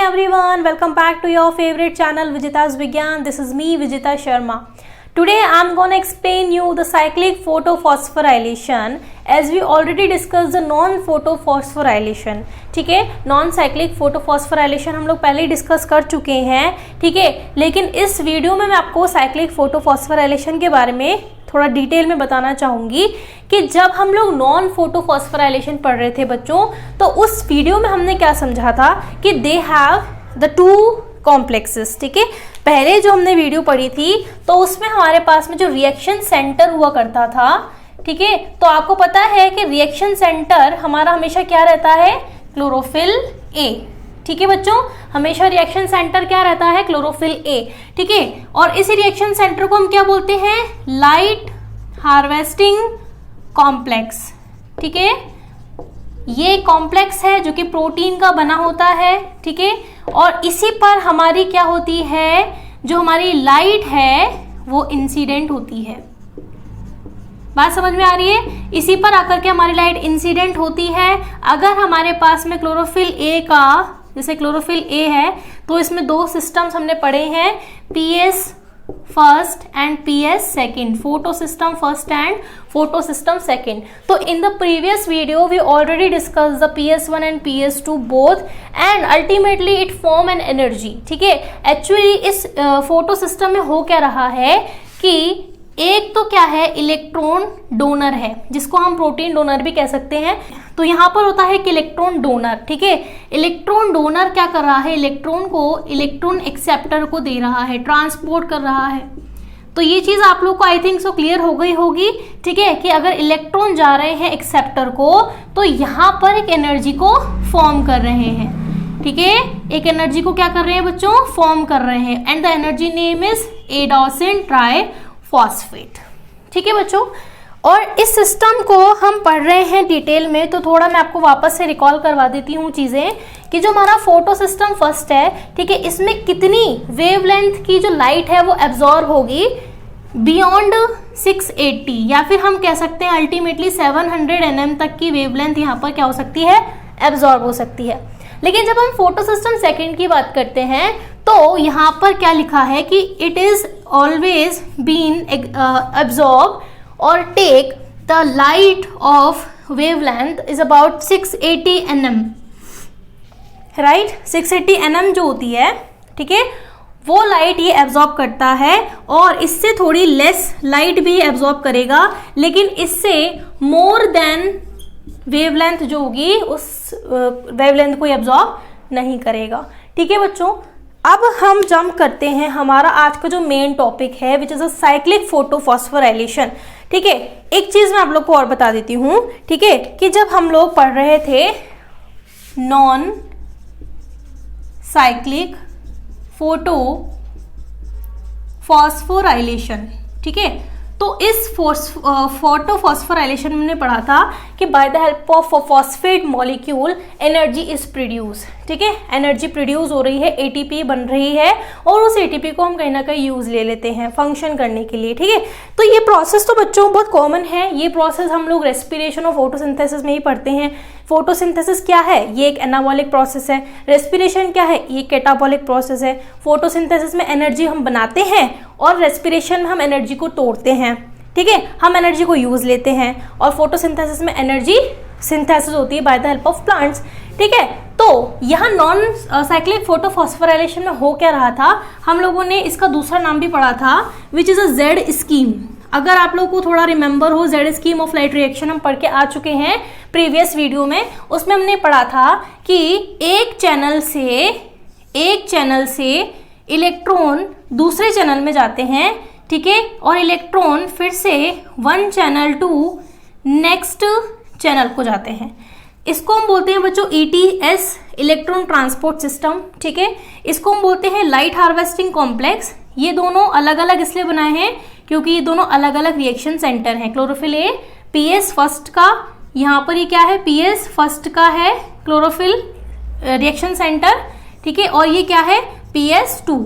everyone, welcome back to your favorite channel Vijita's Vigyan. This is me Vijita Sharma. Today I am going to explain you the cyclic photophosphorylation as we already discussed the non-photophosphorylation. ठीक है, non cyclic photophosphorylation हम लोग पहले ही discuss कर चुके हैं. ठीक है, लेकिन इस वीडियो में मैं आपको साइक्लिक फोटोफॉस्फोराइलेशन के बारे में थोड़ा डिटेल में बताना चाहूँगी कि जब हम लोग नॉन फोटोफॉस्फोराइलेशन पढ़ रहे थे बच्चों, तो उस वीडियो में हमने क्या समझा था कि they have the two complexes. ठीक है, पहले जो हमने वीडियो पढ़ी थी तो उसमें हमारे पास में जो रिएक्शन सेंटर हुआ करता था. ठीक है, तो आपको पता है कि रिएक्शन सेंटर हमारा हमेशा क्या रहता है, क्लोरोफिल ए. ठीक है बच्चों, हमेशा रिएक्शन सेंटर क्या रहता है, क्लोरोफिल ए. ठीक है, और इस रिएक्शन सेंटर को हम क्या बोलते हैं, लाइट हार्वेस्टिंग कॉम्प्लेक्स. ठीक है, ये कॉम्प्लेक्स है जो कि प्रोटीन का बना होता है. ठीक है, और इसी पर हमारी क्या होती है, जो हमारी लाइट है वो इंसिडेंट होती है. बात समझ में आ रही है, इसी पर आकर के हमारी लाइट इंसिडेंट होती है. अगर हमारे पास में क्लोरोफिल ए का, जैसे क्लोरोफिल ए है, तो इसमें दो सिस्टम्स हमने पढ़े हैं, PS first and PS second, photo system first and photo system second. तो in the previous video we already discuss the PS1 and PS2 both and ultimately it form an energy. ठीक है, actually इस photo system में हो क्या रहा है कि एक तो क्या है, इलेक्ट्रॉन डोनर है, जिसको हम प्रोटीन डोनर भी कह सकते हैं. तो यहाँ पर होता है कि इलेक्ट्रॉन डोनर. ठीक है, इलेक्ट्रॉन डोनर क्या कर रहा है, इलेक्ट्रॉन को इलेक्ट्रॉन एक्सेप्टर को दे रहा है, ट्रांसपोर्ट कर रहा है. तो ये चीज आप लोग को आई थिंक सो क्लियर हो गई होगी. ठीक है, कि अगर इलेक्ट्रॉन जा रहे हैं एक्सेप्टर को, तो यहाँ पर एक एनर्जी को फॉर्म कर रहे हैं. ठीक है, एक एनर्जी को क्या कर रहे हैं बच्चों, फॉर्म कर रहे हैं, and the energy name is adenosine triphosphate. ठीक है बच्चों, और इस सिस्टम को हम पढ़ रहे हैं डिटेल में, तो थोड़ा मैं आपको वापस से रिकॉल करवा देती हूँ चीज़ें कि जो हमारा फोटो सिस्टम फर्स्ट है, ठीक है, इसमें कितनी वेवलेंथ की जो लाइट है वो एब्जॉर्ब होगी, बियॉन्ड 680, या फिर हम कह सकते हैं अल्टीमेटली 700 nm तक की वेवलेंथ यहाँ पर क्या हो सकती है, एब्जॉर्ब हो सकती है. लेकिन जब हम फोटो सिस्टम सेकेंड की बात करते हैं, तो यहाँ पर क्या लिखा है कि it is always been absorb और take the light of wavelength is about 680 nm. Right, 680 nm जो होती है, ठीक है, वो लाइट ये एब्जॉर्ब करता है, और इससे थोड़ी लेस लाइट भी एब्जॉर्ब करेगा, लेकिन इससे मोर देन वेवलेंथ जो होगी उस वेवलेंथ को एब्जॉर्ब नहीं करेगा. ठीक है बच्चों, अब हम जंप करते हैं हमारा आज का जो मेन टॉपिक है, which is a cyclic photophosphorylation. ठीक है, एक चीज मैं आप लोग को और बता देती हूँ. ठीक है, कि जब हम लोग पढ़ रहे थे नॉन साइक्लिक फोटोफॉस्फोराइलेशन, ठीक है, तो इस फोटोफॉस्फोराइलेशन में हमने पढ़ा था कि by the help of phosphate molecule energy is produce. ठीक है, एनर्जी प्रोड्यूस हो रही है, एटीपी बन रही है, और उस एटीपी को हम कहीं ना कहीं यूज ले लेते हैं फंक्शन करने के लिए. ठीक है, तो ये प्रोसेस तो बच्चों बहुत कॉमन है. ये प्रोसेस हम लोग रेस्पिरेशन और फोटोसिंथेसिस में ही पढ़ते हैं. फोटोसिंथेसिस क्या है, ये एक एनाबॉलिक प्रोसेस है. रेस्पिरेशन क्या है, ये कैटाबॉलिक प्रोसेस है. फोटोसिंथेसिस में एनर्जी हम बनाते हैं, और रेस्पिरेशन में हम एनर्जी को तोड़ते हैं. ठीक है, हम एनर्जी को यूज लेते हैं, और फोटोसिंथेसिस में एनर्जी सिंथेसिस होती है by the help of plants. ठीक है, तो यहाँ नॉन साइक्लिक फोटोफॉस्फोराइलेशन में हो क्या रहा था, हम लोगों ने इसका दूसरा नाम भी पढ़ा था, which is a Z scheme. अगर आप लोगों को थोड़ा रिमेंबर हो, Z scheme of light reaction हम पढ़ के आ चुके हैं प्रीवियस वीडियो में. उसमें हमने पढ़ा था कि एक चैनल से इलेक्ट्रॉन दूसरे चैनल में जाते हैं. ठीक है, और इलेक्ट्रॉन फिर से one channel to next channel को जाते हैं. इसको हम बोलते हैं बच्चों ETS, इलेक्ट्रॉन ट्रांसपोर्ट सिस्टम. ठीक है, इसको हम बोलते हैं लाइट हार्वेस्टिंग कॉम्प्लेक्स. ये दोनों अलग अलग इसलिए बनाए हैं क्योंकि ये दोनों अलग अलग रिएक्शन सेंटर हैं. क्लोरोफिल ए PS फर्स्ट का, यहाँ पर ये क्या है, PS फर्स्ट का है क्लोरोफिल रिएक्शन सेंटर. ठीक है, और ये क्या है, PS2.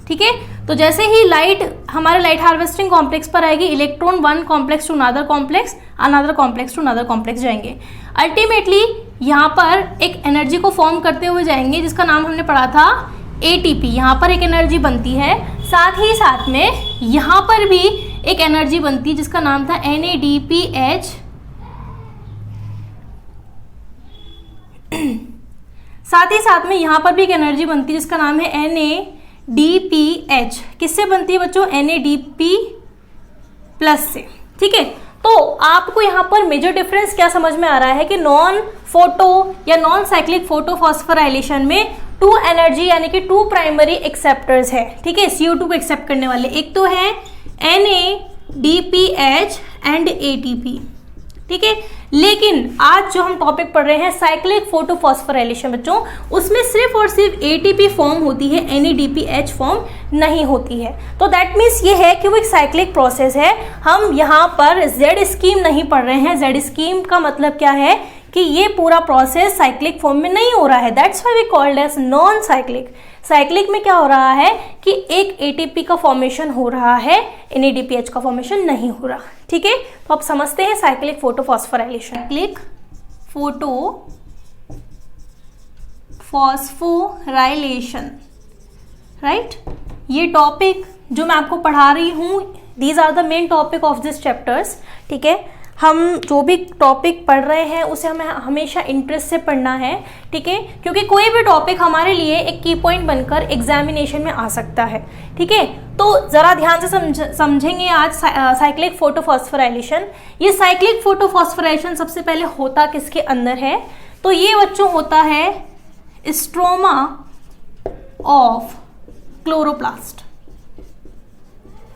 ठीक है, तो जैसे ही लाइट हमारे लाइट हार्वेस्टिंग कॉम्प्लेक्स पर आएगी, electron one complex to another complex, another complex to another complex जाएंगे. अल्टीमेटली यहाँ पर एक एनर्जी को फॉर्म करते हुए जाएंगे जिसका नाम हमने पढ़ा था ATP। यहाँ पर एक एनर्जी बनती है, साथ ही साथ में यहाँ पर भी एक एनर्जी बनती है जिसका नाम था NADPH। साथ ही साथ में यहाँ पर भी एक एनर्जी बनती है जिसका नाम है NADPH। किससे बनती है बच्चों? NADP प्लस से। ठीक है, तो आपको यहाँ पर मेजर डिफरेंस क्या समझ में आ रहा है कि नॉन फोटो या नॉन साइक्लिक फोटोफॉस्फोराइलेशन में 2 एनर्जी यानी कि 2 प्राइमरी एक्सेप्टर्स है। ठीक है, CO2 को एक्सेप्ट करने वाले, एक तो है NADPH एंड ATP। ठीक है, लेकिन आज जो हम टॉपिक पढ़ रहे हैं साइक्लिक फोटोफॉस्फोराइलेशन बच्चों, उसमें सिर्फ और सिर्फ ATP फॉर्म होती है, NADPH फॉर्म नहीं होती है। तो दैट मीन्स ये है कि वो एक साइक्लिक प्रोसेस है। हम यहाँ पर Z स्कीम नहीं पढ़ रहे हैं। Z स्कीम का मतलब क्या है कि ये पूरा प्रोसेस साइक्लिक फॉर्म में नहीं हो रहा है, that's why we called as non cyclic. Cyclic में क्या हो रहा है कि एक ATP का फॉर्मेशन हो रहा है, NADPH का फॉर्मेशन नहीं हो रहा। ठीक है, तो आप समझते हैं cyclic photophosphorylation. Cyclic photophosphorylation, right, ये टॉपिक जो मैं आपको पढ़ा रही हूँ, these are the main topic of this chapters. ठीक है, हम जो भी टॉपिक पढ़ रहे हैं उसे हमें हमेशा इंटरेस्ट से पढ़ना है। ठीक है, क्योंकि कोई भी टॉपिक हमारे लिए एक की पॉइंट बनकर एग्जामिनेशन में आ सकता है। ठीक है, तो ज़रा ध्यान से समझेंगे आज साइक्लिक फोटोफॉस्फोराइलेशन। ये साइक्लिक फोटोफॉस्फोराइलेशन सबसे पहले होता किसके अंदर है? तो ये बच्चों होता है स्ट्रोमा ऑफ क्लोरोप्लास्ट।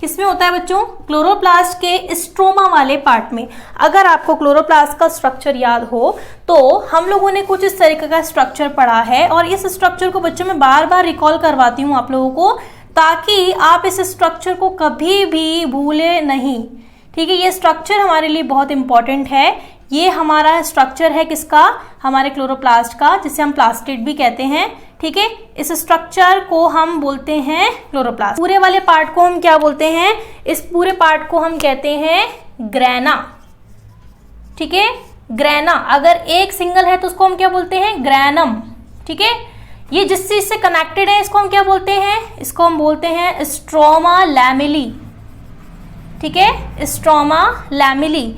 किसमें होता है बच्चों? क्लोरोप्लास्ट के स्ट्रोमा वाले पार्ट में। अगर आपको क्लोरोप्लास्ट का स्ट्रक्चर याद हो तो हम लोगों ने कुछ इस तरीके का स्ट्रक्चर पढ़ा है, और इस स्ट्रक्चर को बच्चों मैं बार बार रिकॉल करवाती हूँ आप लोगों को, ताकि आप इस स्ट्रक्चर को कभी भी भूले नहीं। ठीक है, ये स्ट्रक्चर हमारे लिए बहुत इंपॉर्टेंट है। ये हमारा स्ट्रक्चर है किसका? हमारे क्लोरोप्लास्ट का, जिसे हम प्लास्टिड भी कहते हैं। ठीक है, इस स्ट्रक्चर को हम बोलते हैं क्लोरोप्लास्ट। पूरे वाले पार्ट को हम क्या बोलते हैं? इस पूरे पार्ट को हम कहते हैं ग्रैना। ठीक है, ग्रैना। अगर एक सिंगल है तो उसको हम क्या बोलते हैं? ग्रैनम। ठीक है, ये जिस चीज से कनेक्टेड है इसको हम क्या बोलते हैं? इसको हम बोलते हैं स्ट्रोमा लैमेली। ठीक है, स्ट्रोमा लैमेली।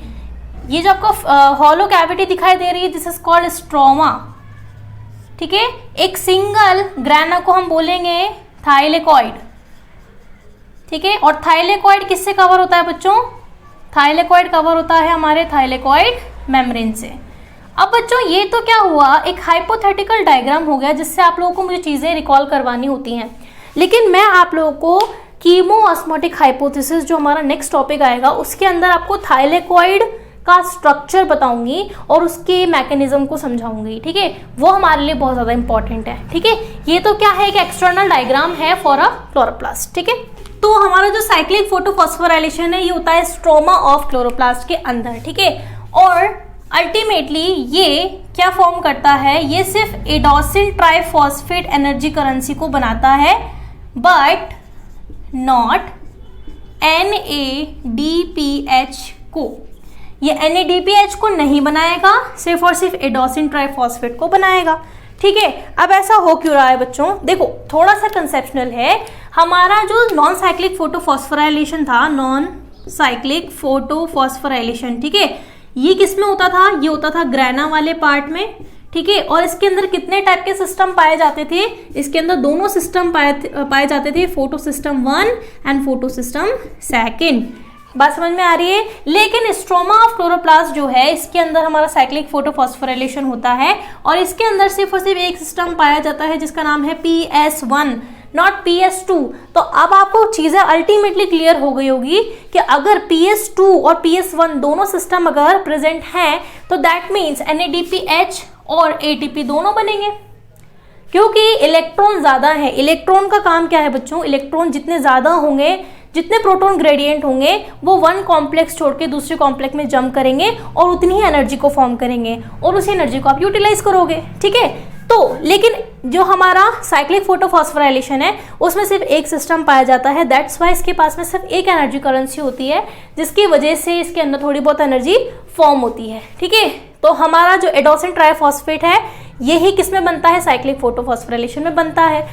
ये जो आपको हॉलो कैविटी दिखाई दे रही है, दिस इज कॉल्ड स्ट्रोमा। ठीक है, एक सिंगल ग्रैना को हम बोलेंगे थाइलेकॉइड। ठीक है, और थाइलेकॉइड किससे कवर होता है बच्चों? थाइलेकॉइड कवर होता है हमारे थाइलेकॉइड मेम्ब्रेन से। अब बच्चों ये तो क्या हुआ, एक हाइपोथेटिकल डायग्राम हो गया जिससे आप लोगों को मुझे चीजें रिकॉल करवानी होती हैं। लेकिन मैं आप लोगों को कीमोऑस्मोटिक हाइपोथेसिस, जो हमारा नेक्स्ट टॉपिक आएगा, उसके अंदर आपको थाइलेकॉइड का स्ट्रक्चर बताऊंगी और उसके मैकेनिज्म को समझाऊंगी। ठीक है, वो हमारे लिए बहुत ज्यादा इंपॉर्टेंट है। ठीक है, ये तो क्या है, एक एक्सटर्नल डायग्राम है फॉर अ क्लोरोप्लास्ट। ठीक है, तो हमारा जो साइक्लिक फोटोफॉस्फोराइलेशन है ये होता है स्ट्रोमा ऑफ क्लोरोप्लास्ट के अंदर। ठीक है, और अल्टीमेटली ये क्या फॉर्म करता है? ये सिर्फ एडोसिल ट्राइफॉस्फेट एनर्जी करेंसी को बनाता है, बट नॉट NADPH को। ये NADPH को नहीं बनाएगा, सिर्फ और सिर्फ एडोसिन ट्राइफॉस्फेट को बनाएगा। ठीक है, अब ऐसा हो क्यों रहा है बच्चों? देखो थोड़ा सा कंसेप्शनल है। हमारा जो नॉन साइक्लिक फोटोफॉस्फोराइलेशन था, नॉन साइक्लिक फोटोफॉस्फोराइलेशन, ठीक है, ये किस में होता था? ये होता था ग्रैना वाले पार्ट में। ठीक है, और इसके अंदर कितने टाइप के सिस्टम पाए जाते थे? इसके अंदर दोनों सिस्टम पाए जाते थे, photo system 1 and photo system 2। बात समझ में आ रही है? लेकिन स्ट्रोमा ऑफ क्लोरोप्लास्ट जो है, इसके अंदर हमारा साइक्लिक फोटोफॉस्फोराइलेशन होता है, और इसके अंदर सिर्फ और सिर्फ एक सिस्टम पाया जाता है जिसका नाम है PS1, नॉट PS2। तो अब आपको चीजें अल्टीमेटली क्लियर हो गई होगी कि अगर PS2 और PS1 दोनों सिस्टम अगर प्रेजेंट हैं तो दैट मीन्स NADPH और ATP दोनों बनेंगे, क्योंकि इलेक्ट्रॉन ज्यादा है। इलेक्ट्रॉन का काम क्या है बच्चों? इलेक्ट्रॉन जितने ज्यादा होंगे, जितने प्रोटॉन ग्रेडियंट होंगे, वो वन कॉम्प्लेक्स छोड़ के दूसरे कॉम्प्लेक्स में जंप करेंगे और उतनी ही एनर्जी को फॉर्म करेंगे, और उसी एनर्जी को आप यूटिलाइज करोगे। ठीक है, तो लेकिन जो हमारा साइक्लिक फोटोफॉस्फोराइलेशन है उसमें सिर्फ एक सिस्टम पाया जाता है, दैट्स वाई इसके पास में सिर्फ एक एनर्जी करेंसी होती है, जिसकी वजह से इसके अंदर थोड़ी बहुत एनर्जी फॉर्म होती है। ठीक है, तो हमारा जो एडोसिन ट्राइफॉस्फेट है यही किस में बनता है, साइक्लिक फोटोफॉस्फोराइलेशन में बनता है।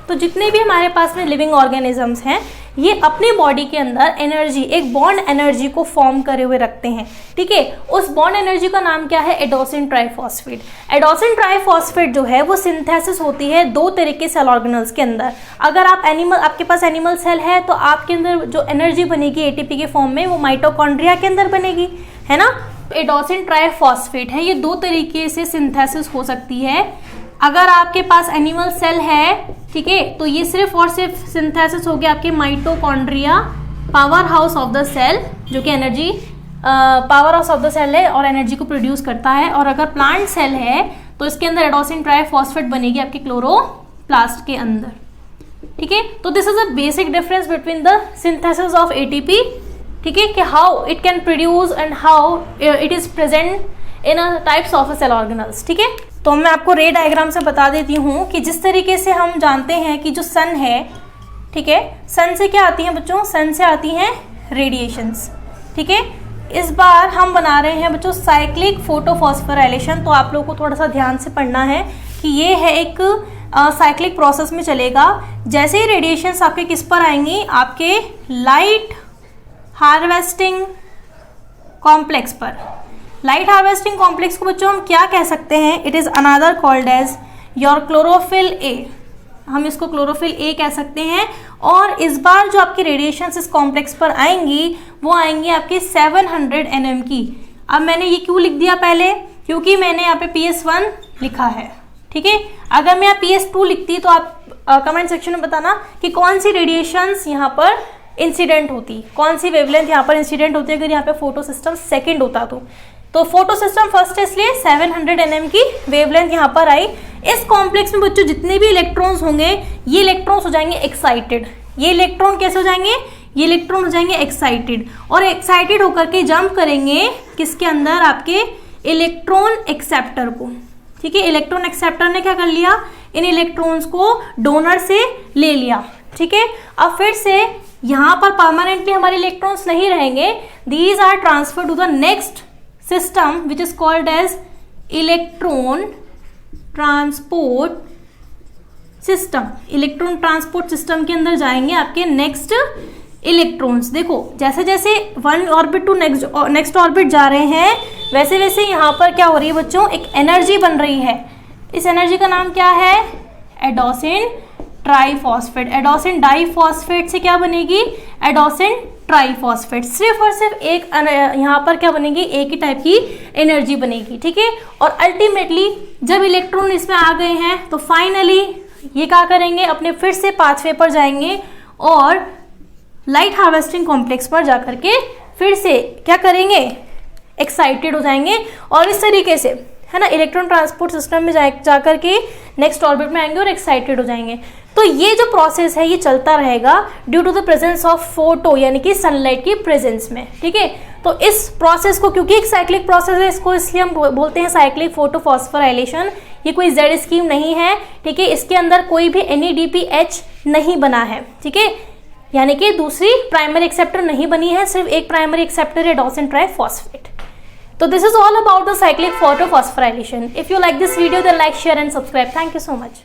तो जितने भी हमारे पास में लिविंग ऑर्गेनिजम्स हैं ये अपनी बॉडी के अंदर एनर्जी, एक बॉन्ड एनर्जी को फॉर्म करे हुए रखते हैं, ठीक है। उस बॉन्ड एनर्जी का नाम क्या है, एडोसिन ट्राइफॉस्फेट। एडोसिन ट्राइफॉस्फेट जो है वो सिंथेसिस होती है दो तरह के सेल ऑर्गेनल्स के अंदर। अगर आपके पास एनिमल सेल है तो आपके अंदर जो एनर्जी बनेगी एटीपी के फॉर्म में वो माइटोकॉन्ड्रिया के अंदर बनेगी, है ना। एडोसिन ट्राइफॉस्फेट है, ये दो तरीके से सिंथेसिस हो सकती है। अगर आपके पास एनिमल सेल है, ठीक है, तो ये सिर्फ और सिर्फ सिंथेसिस हो गया आपके mitochondria, power house of the cell, जो कि energy power house of the cell है और एनर्जी को प्रोड्यूस करता है। और अगर प्लांट सेल है तो इसके अंदर एडोसिन ट्राइफॉस्फेट बनेगी आपके क्लोरोप्लास्ट के अंदर, ठीक है। तो this is a basic difference between the synthesis of ATP, ठीक है, कि how it can produce and how it is present in types of cell organelles, ठीक है। तो मैं आपको रे डायग्राम से बता देती हूँ कि जिस तरीके से हम जानते हैं कि जो सन है, ठीक है, सन से क्या आती हैं बच्चों, सन से आती हैं रेडिएशंस, ठीक है। इस बार हम बना रहे हैं बच्चों साइक्लिक फोटोफॉस्फोराइलेशन। तो आप लोगों को थोड़ा सा ध्यान से पढ़ना है कि ये है एक साइक्लिक प्रोसेस में चलेगा। जैसे ही रेडिएशंस आपके किस पर आएंगी, आपके लाइट हार्वेस्टिंग कॉम्प्लेक्स पर। लाइट हार्वेस्टिंग कॉम्प्लेक्स को बच्चों हम क्या कह सकते हैं, it is another called as your chlorophyll A, हम इसको क्लोरोफिल ए कह सकते हैं। और इस बार जो आपकी रेडिएशंस इस कॉम्प्लेक्स पर आएंगी वो आएंगी आपके 700 nm की। अब मैंने ये क्यों लिख दिया पहले, क्योंकि मैंने यहाँ पे PS1 लिखा है, ठीक है। अगर मैं यहाँ PS2 लिखती तो आप कमेंट सेक्शन में बताना कि कौन सी रेडिएशंस यहाँ पर इंसिडेंट होती, कौन सी वेवलेंथ यहाँ पर इंसिडेंट होती है अगर यहाँ पे फोटो सिस्टम सेकेंड होता तो फोटो सिस्टम फर्स्ट है, इसलिए 700 nm की वेवलेंथ यहाँ पर आई। इस कॉम्प्लेक्स में बच्चों जितने भी इलेक्ट्रॉन्स होंगे ये इलेक्ट्रॉन्स हो जाएंगे एक्साइटेड। ये इलेक्ट्रॉन कैसे हो जाएंगे, ये इलेक्ट्रॉन हो जाएंगे एक्साइटेड, और एक्साइटेड होकर के जंप करेंगे किसके अंदर, आपके इलेक्ट्रॉन एक्सेप्टर को, ठीक है। इलेक्ट्रॉन एक्सेप्टर ने क्या कर लिया, इन इलेक्ट्रॉन्स को डोनर से ले लिया, ठीक है। अब फिर से यहाँ पर परमानेंटली हमारे इलेक्ट्रॉन्स नहीं रहेंगे, these are transfer to the next system which is called as electron transport system। Electron transport system के अंदर जाएंगे आपके नेक्स्ट इलेक्ट्रॉन्स। देखो जैसे जैसे one orbit to next orbit जा रहे हैं वैसे वैसे यहाँ पर क्या हो रही है बच्चों, एक एनर्जी बन रही है। इस एनर्जी का नाम क्या है, एडोसिन ट्राइफॉस्फेट। एडोसिन डाइफॉस्फेट से क्या बनेगी, एडोसिन ट्राइफॉस्फेट। सिर्फ और सिर्फ एक यहाँ पर क्या बनेगी, एक ही टाइप की एनर्जी बनेगी, ठीक है। और अल्टीमेटली जब इलेक्ट्रॉन इसमें आ गए हैं तो फाइनली ये क्या करेंगे, अपने फिर से पाथवे पर जाएंगे और लाइट हार्वेस्टिंग कॉम्प्लेक्स पर जाकर के फिर से क्या करेंगे, एक्साइटेड हो जाएंगे और इस तरीके से, है ना, इलेक्ट्रॉन ट्रांसपोर्ट सिस्टम में जाकर के नेक्स्ट ऑर्बिट में आएंगे और एक्साइटेड हो जाएंगे। तो ये जो प्रोसेस है ये चलता रहेगा due to the presence of photo, यानी कि सनलाइट की प्रेजेंस में, ठीक है। तो इस प्रोसेस को, क्योंकि एक साइक्लिक प्रोसेस है, इसको इसलिए हम बोलते हैं साइक्लिक फोटोफॉस्फोराइलेशन। ये कोई जेड स्कीम नहीं है, ठीक है। इसके अंदर कोई भी NADPH नहीं बना है, ठीक है, यानी कि दूसरी प्राइमरी एक्सेप्टर नहीं बनी है, सिर्फ एक प्राइमरी एक्सेप्टर है adenosine triphosphate. So this is all about the cyclic photophosphorylation. If you like this video then like, share and subscribe. Thank you so much.